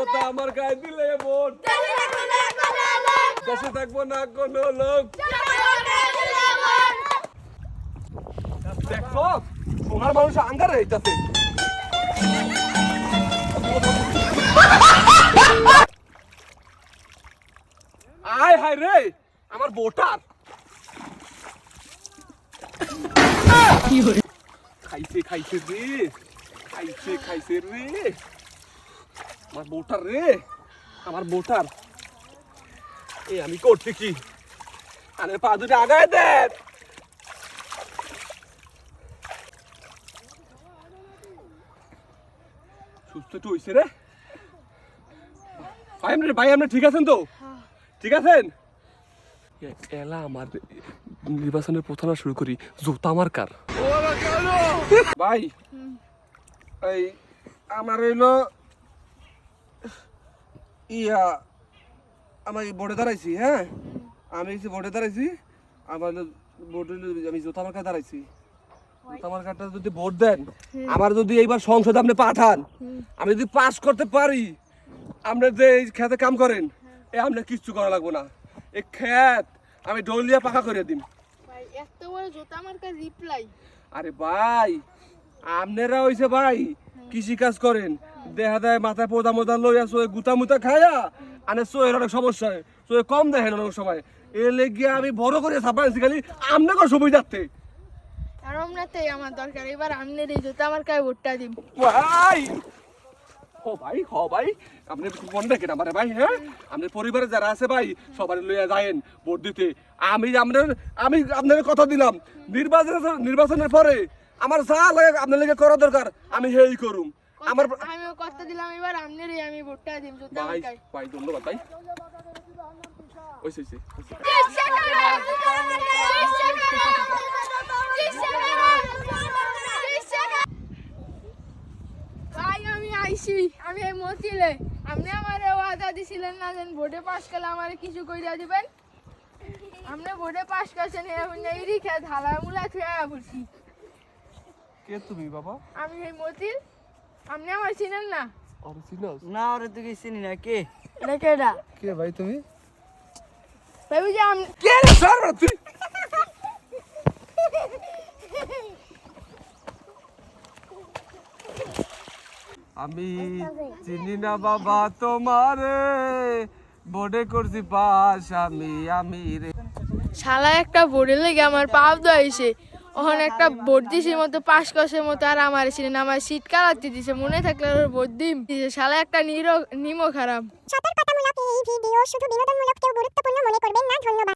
জোতা আমার গায়ে দিলে ভোট দেশে থাকবো না কোনো লোক। দেখো সোনার মানুষ আঙ্গারে হইতাছে। আয় হায় রে আমার ভোটার খাইছে খাইছে রে খাইছে রে আমার ভোটার রে আমার ভোটার। এই আমি করছি কি আরে পা দুটো আগায় দেন। সুস্থ একটু হইছে রে ভাই আপনি ঠিক আছেন তো? ঠিক আছেন? এলা আমার নির্বাচনের প্রচারণা শুরু করি জোতা আমার কার ভাই এই আমার হইলো ইয়া আমি বোর্ডে দাঁড়াইছি। হ্যাঁ আমি বোর্ডে দাঁড়াইছি আমার বোর্ডে আমি জোতা আমার কাছে দাঁড়াইছি। জোতা আমার কারটা যদি ভোট দেন আমার যদি এইবার সংসদে আপনি পাঠান আমি যদি পাস করতে পারি আপনার যে এই খেতে কাম করেন এ আপনার কিচ্ছু করা লাগবো না। এই খেত আমি ডলিয়া পাকা করে দিন। ভাই এত বড় জোতা আমার কাছে রিপ্লাই। আরে ভাই আপনারা হইছে ভাই কৃষি কাজ করেন দেখা দেয় মাথায় পোদা মোদা লইয়া সোয়ে গুতা মুতা খায়া আনে সোয়ের অনেক সমস্যা হয় সোয়ে কম দেখেন অনেক সময় এ লেগে আমি বড় করে ছাপাইছি খালি আপনাকে সুবিধার্থে। আর আমরাতেই আমার দরকার এবার আমনের এই জোতা আমার কাছে ভোটটা দিন ভাই হ ভাই আপনি মনে রাখেন আমারে ভাই। হ্যাঁ আপনার পরিবারে যারা আছে ভাই সবাই লইয়া যায়েন ভোট দিতে। আমি আপনার কথা দিলাম নির্বাচনের পরে আমার যা লাগে আপনার লেগে করা দরকার আমি হেই করুম। আমার আমিও কথা দিলাম এবার আমনের এই আমি ভোটটা দিম জোতা আমার ভাই কাছে। ভাই ধন্যবাদ ভাই। ওইছে ভাই আমি আইছি আমি এই মতিলে আপনি আমারে ওয়াদা দিছিলেন না যেন ভোটে পাস করলে আমারে কিছু কইরা দিবেন। আপনি ভোটে পাস করছেন এখন এই রিখা ধালা মুলা থুয়া বলছি। কে তুমি বাবা? আমি এই মতিল আপনি আমার চিনেন না? আরে চিনাস না ওরে তো কি চিনি না। কে এটা কেডা? কে ভাই তুমি? ভাই বুঝি আমি কে রে স্যার তুই? আমি চিনি না বাবা তোমারে বোর্ডে করছি পাস আমি রে শালা একটা বোর্ডে লেগে আমার পাপ দইছে ওখানে একটা বোর্ড দিছে মতো পাস করছে মতো আর আমার ছিলেন আমার সিট কালাতে দিছে মনে থাকলে ওর বোর্ড দিছে শালা একটা নিমো খারাপ। সতর্কতামূলক এই ভিডিও শুধু বিনোদনমূলক কেউ গুরুত্বপূর্ণ মনে করবেন না। ধন্যবাদ।